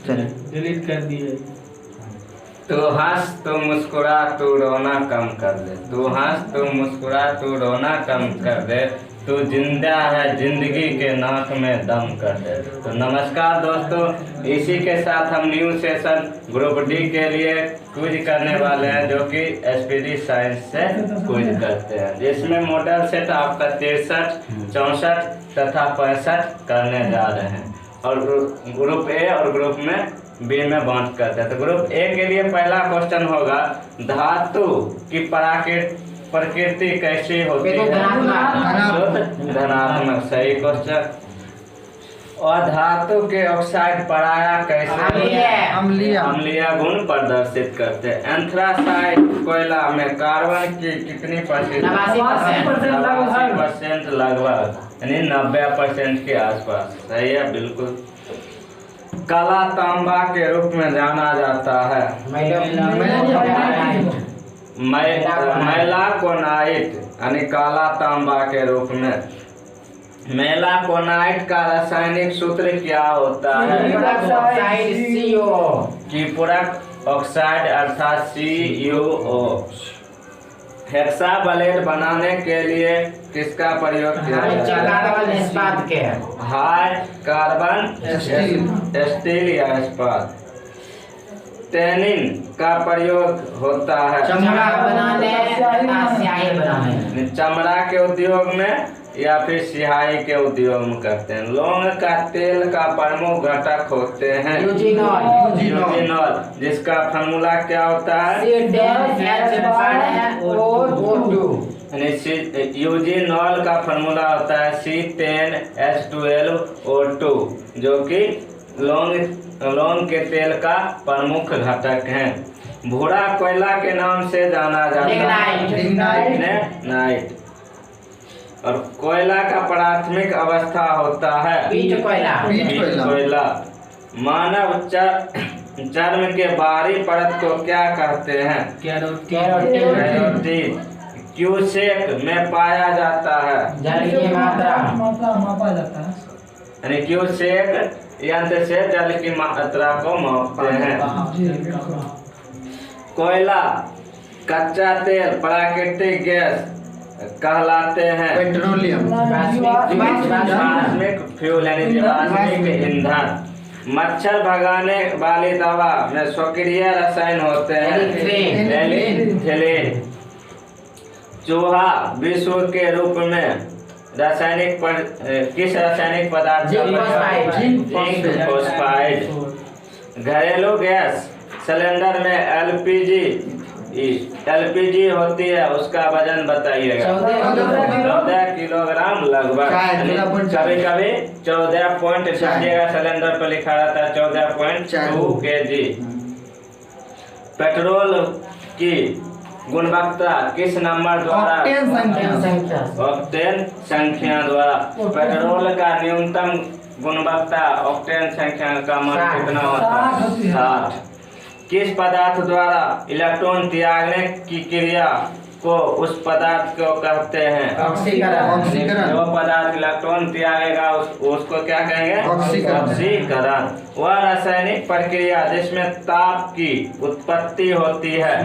Delete कर दिए। तू हंस तू मुस्कुरा तू रोना कम कर दे, तू हंस तू मुस्कुरा तू रोना कम कर दे, तू जिंदा है जिंदगी के नाक में दम कर दे। तो नमस्कार दोस्तों, इसी के साथ हम न्यू सेशन ग्रुप डी के लिए क्विज करने वाले हैं, जो कि एसपीडी साइंस से क्विज करते हैं, जिसमें मॉडल सेट आपका 63, 64 तथा 65 करने जा रहे हैं, और ग्रुप ए और ग्रुप में बी में बांट करते हैं। तो ग्रुप ए के लिए पहला क्वेश्चन होगा, धातु की प्रकृति कैसी होती है? धनात्मक, सही क्वेश्चन। और धातु के ऑक्साइड पराया कैसे? अम्लीय गुण प्रदर्शित करते हैं। एंथ्रासाइट कोयला में कार्बन की कितनी परसेंट? 90% लगभग, यानी 90% के आसपास, सही है, बिल्कुल। काला तांबा के रूप में जाना जाता है। मेलाकोनाइट, यानी काला तांबा के रूप में। मेलाकोनाइट का रासायनिक सूत्र क्या होता है? की पूरक ऑक्साइड अर्थात CuO। हेक्साबलेट बनाने के लिए किसका प्रयोग किया जाता है? हाई कार्बन स्टील या इस्पात। टैनिन का प्रयोग होता है चमड़ा के उद्योग में या फिर सिहाई के उद्योग में करते हैं। लौंग का तेल का प्रमुख घटक होते हैं यूजिनॉल, जिसका फार्मूला क्या होता है? यूजिनॉल का फार्मूला होता है C10H12O2, जो कि लौंग के तेल का प्रमुख घटक है। भूरा कोयला के नाम से जाना जाता है लिग्नाइट। और कोयला का प्राथमिक अवस्था होता है पीट कोयला। मानव चर्म के बाहरी परत को क्या कहते हैं? कैरोटिन। क्यूसेक में पाया जाता है जल की मात्रा मापा जाता है, यानी क्यूसेक यंत्र से जल की मात्रा को मापते हैं। कोयला, कच्चा तेल, प्राकृतिक गैस कहलाते हैं पेट्रोलियम, फ्यूल यानी जीवाश्मिक ईंधन। मच्छर भगाने वाली दवा में स्वक्रिय रसायन होते हैं एलिथिलीन। चूहा विश्व के रूप में किस रासायनिक पदार्थ? फॉस्फाइड। घरेलू गैस सिलेंडर में एलपीजी होती है, उसका वजन बताइएगा। 14 किलोग्राम लगभग, कभी कभी 14 सिलेंडर पर लिखा रहता है 14.2 kg। पेट्रोल की गुणवत्ता किस नंबर द्वारा? ऑक्टेन संख्या द्वारा। पेट्रोल का न्यूनतम गुणवत्ता ऑक्टेन संख्या का मान कितना होता है? 60। किस पदार्थ द्वारा इलेक्ट्रॉन त्यागने की क्रिया को उस पदार्थ को कहते हैं? ऑक्सीकरण। जो पदार्थ इलेक्ट्रॉन त्यागेगा उसको क्या कहेंगे? ऑक्सीकरण। वह रासायनिक प्रक्रिया जिसमें ताप की उत्पत्ति होती है,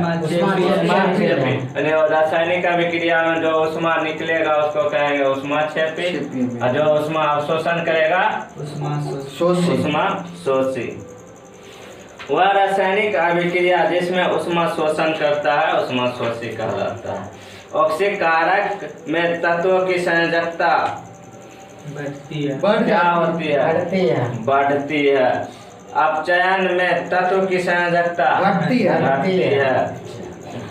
रासायनिक अभिक्रिया में जो ऊष्मा निकलेगा उसको कहेंगे ऊष्माक्षेपी, और जो ऊष्मा अवशोषण करेगा ऊष्माशोषी। वह रासायनिक अभिक्रिया जिसमें ऊष्मा शोषण करता है ऊष्माशोषी कहलाता है। ऑक्सीकारक में तत्वों की संयोजकता बढ़ती है। अपचयन में तत्व की संयोजकता घटती है।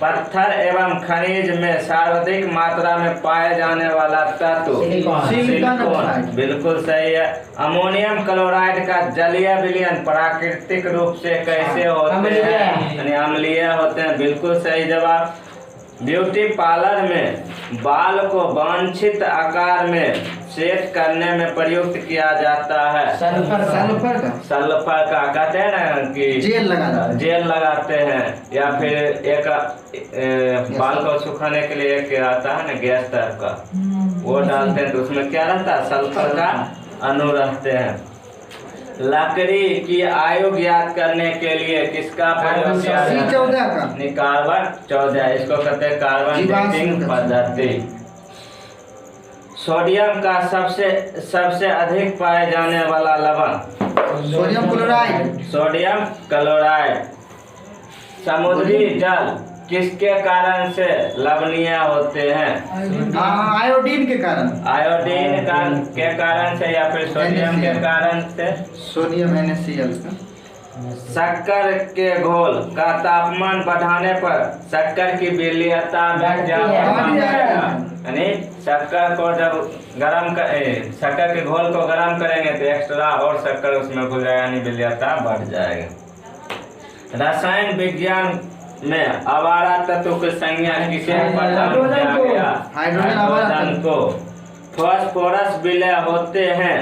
पत्थर एवं खनिज में सर्वाधिक मात्रा में पाए जाने वाला तत्व सिलिकॉन, बिल्कुल सही है। अमोनियम क्लोराइड का जलीय विलयन प्राकृतिक रूप से कैसे होते हैं? यानी अम्लीय होते हैं, बिल्कुल सही जवाब। ब्यूटी पार्लर में बाल को वांछित आकार में सेट करने में प्रयुक्त किया जाता है सल्फर का कहते हैं ना, कि जेल लगाते हैं, या फिर एक बाल को सुखाने के लिए एक आता है ना गैस टाइप का, वो डालते हैं, तो उसमें क्या रहता है? सल्फर का अणु रहते हैं। लकड़ी की आयु ज्ञात करने के लिए किसका प्रयोग किया जाता है? कार्बन 14। इसको कहते हैं कार्बन डेटिंग पद्धति। सोडियम का सबसे अधिक पाए जाने वाला लवण? Sodium chloride. Sodium chloride. समुद्री जल किसके कारण से लवणीय होते हैं? आयोडीन के कारण। आयोडीन के कारण से या फिर सोडियम के कारण से? सोडियम NaCl का। शक्कर के घोल का तापमान बढ़ाने पर शक्कर की विलयता में क्या यानी शक्कर को जब शक्कर के घोल को गर्म करेंगे तो एक्स्ट्रा और शक्कर उसमें घुल जाएगा, यानी विलयता बढ़ जाएगा। रसायन विज्ञान में अवारा तत्व की संज्ञा किसे प्रदान किया गया? हाइड्रोजन को। फास्फोरस विलय होते हैं।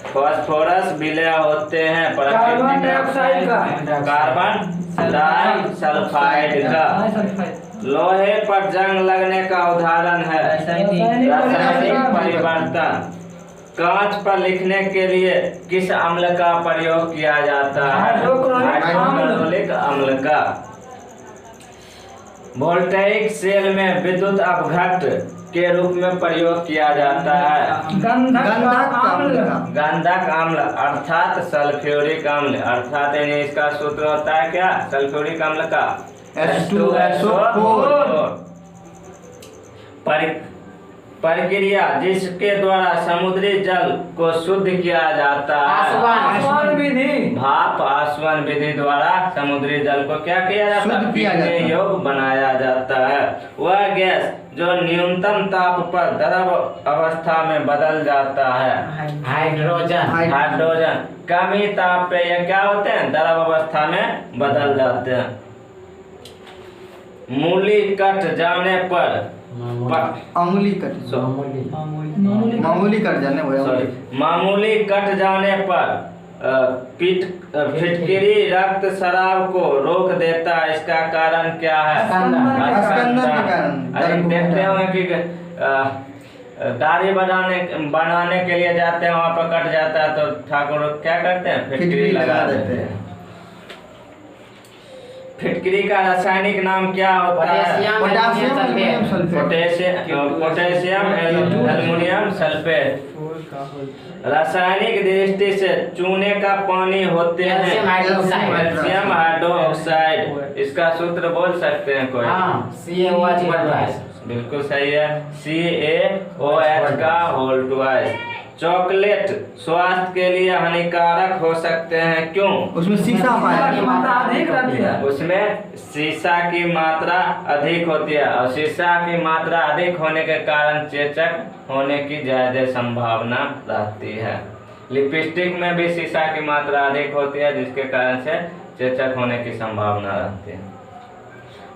फास्फोरस विलय होते हैं कार्बन डाइऑक्साइड का। कार्बन डाइसल्फाइड का। लोहे पर जंग लगने का उदाहरण है रासायनिक परिवर्तन। कांच पर लिखने के लिए किस अम्ल का प्रयोग किया जाता है? हाइड्रोक्लोरिक अम्ल का। वोल्टेइक सेल में विद्युत अपघट्ट के रूप में प्रयोग किया जाता है गंधक अम्ल अर्थात सल्फ्यूरिक अम्ल, अर्थात इसका सूत्र होता है क्या? सल्फ्यूरिक अम्ल का H2SO4। प्रक्रिया जिसके द्वारा समुद्री जल को शुद्ध किया जाता है? भाप आसवन विधि द्वारा समुद्री जल को क्या किया जाता है? पीने योग्य बनाया जाता है। वह गैस जो न्यूनतम ताप पर द्रव अवस्था में बदल जाता है? हाइड्रोजन। कम ही ताप पे ये क्या होते हैं? द्रव अवस्था में बदल जाते हैं। मूली कट जाने पर मामूली कट जाने पर फिटकिरी रक्त शराब को रोक देता है, इसका कारण क्या है? देखते होंगे कि दाढ़ी बनाने के लिए जाते हैं, वहाँ पर कट जाता है तो ठाकुर क्या करते हैं? फिटकिरी लगा देते हैं। फिटकिरी का रासायनिक नाम क्या होता है? Potassium aluminium sulphate. रासायनिक दृष्टि से चूने का पानी होते हैं कैल्शियम हाइड्रोक्साइड। इसका सूत्र बोल सकते हैं कोई? बिल्कुल सही है, CaOH का होल ट्वाइस। चॉकलेट स्वास्थ्य के लिए हानिकारक हो सकते हैं, क्यों? उसमें शीशा अधिक रहती है। उसमें शीशा की मात्रा अधिक होती है और शीशा की मात्रा अधिक होने के कारण चेचक होने की ज्यादा संभावना रहती है। लिपस्टिक में भी शीशा की मात्रा अधिक होती है जिसके कारण से चेचक होने की संभावना रहती है।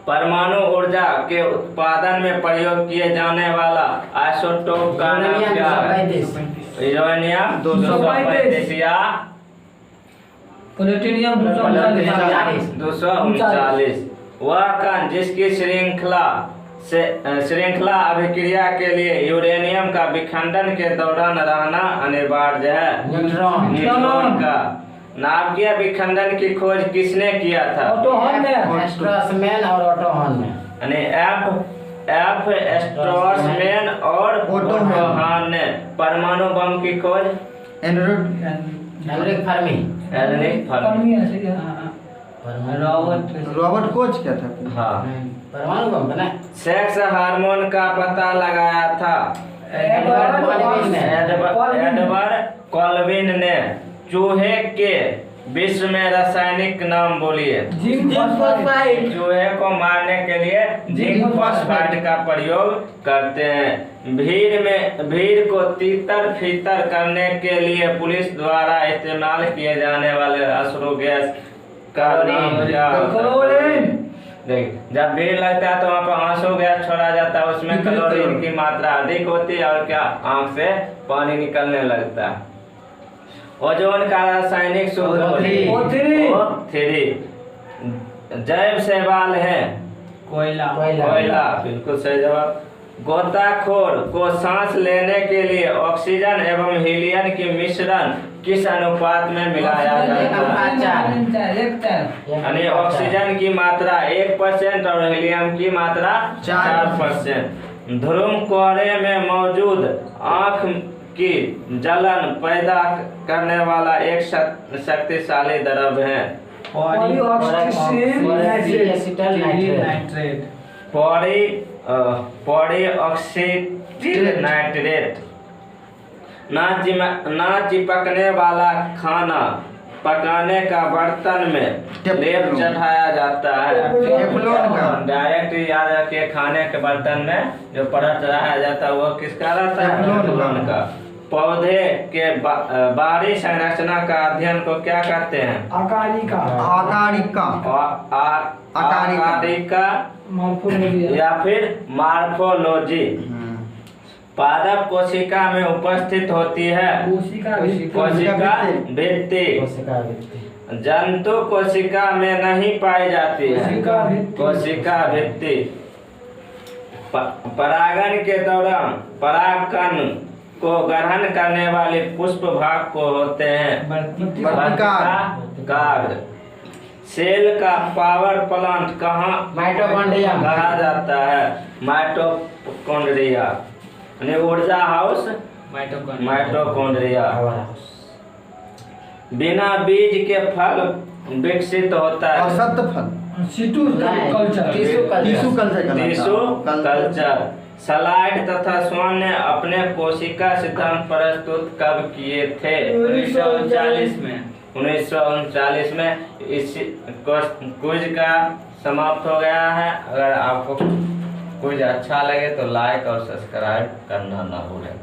परमाणु ऊर्जा के उत्पादन में प्रयोग किए जाने वाला आइसोटोप का नाम क्या है? यूरेनियम 235 या प्लूटोनियम 239। वह कण जिसकी श्रृंखला अभिक्रिया के लिए यूरेनियम का विखंडन के दौरान रहना अनिवार्य है? न्यूट्रॉन का। नाभिकीय विखंडन की खोज किसने किया था? स्ट्रासमैन और ऑटोहन ने। एफ स्ट्रासमैन और ऑटोहन ने। परमाणु बम की खोज? Anrich Fermi. रॉबर्ट कोच क्या था? हाँ, परमाणु बम बना। सेक्स हार्मोन का पता लगाया था? एडवर्ड कॉल्विन ने। चूहे के विश्व में रासायनिक नाम बोलिए? Zinc phosphide. चूहे को मारने के लिए जिंक फॉस्फाइड का प्रयोग करते हैं। भीड़ को तीतर फीतर करने के लिए पुलिस द्वारा इस्तेमाल किए जाने वाले अश्रु गैस का नाम क्या होता है? देख, जब भीड़ लगता है तो वहाँ पर आंसू गैस छोड़ा जाता है, उसमें क्लोरीन की मात्रा अधिक होती है और क्या आंख से पानी निकलने लगता है। ओजोन का रासायनिक सूत्र? O3। जैव शैवाल है? कोयला। बिल्कुल सही जवाब। गोताखोर को सांस लेने के लिए ऑक्सीजन एवं हीलियम की मिश्रण किस अनुपात में मिलाया जाता है? यानी ऑक्सीजन की मात्रा 1% और हीलियम की मात्रा 4%। ध्रुव कोहरे में मौजूद आँख की जलन पैदा करने वाला एक शक्तिशाली द्रव्य है। पॉलीऑक्सीटिल नाइट्रेट। ना चिपकने वाला खाना पकाने का बर्तन में लेप चढ़ाया जाता है। डायरेक्ट याद रखिए, खाने के बर्तन में जो परत चढ़ाया जाता है वो किसका रहता है? टेफ्लॉन का। पौधे के बाहरी संरचना का अध्ययन को क्या कहते हैं? आकारिका या फिर मॉर्फोलॉजी। पादप कोशिका में उपस्थित होती है कोशिका भित्ति। जंतु कोशिका में नहीं पाई जाती है कोशिका भित्ति। परागन के दौरान परागकण को ग्रहण करने वाले पुष्प भाग को होते हैं वर्तिकाग्र। सेल का पावर प्लांट कहाँ माइटोकॉन्ड्रिया कहा जाता है? माइटोकॉन्ड्रिया। ऊर्जा हाउस माइटोकॉन्ड्रिया। बिना बीज के फल विकसित होता है। असत फल टिश्यू कल्चर। स्लाइड तथा स्वान ने अपने कोशिका सिद्धांत प्रस्तुत कब किए थे? 1939 में। इस क्विज का समाप्त हो गया है। अगर आपको कुछ अच्छा लगे तो लाइक और सब्सक्राइब करना ना भूलें।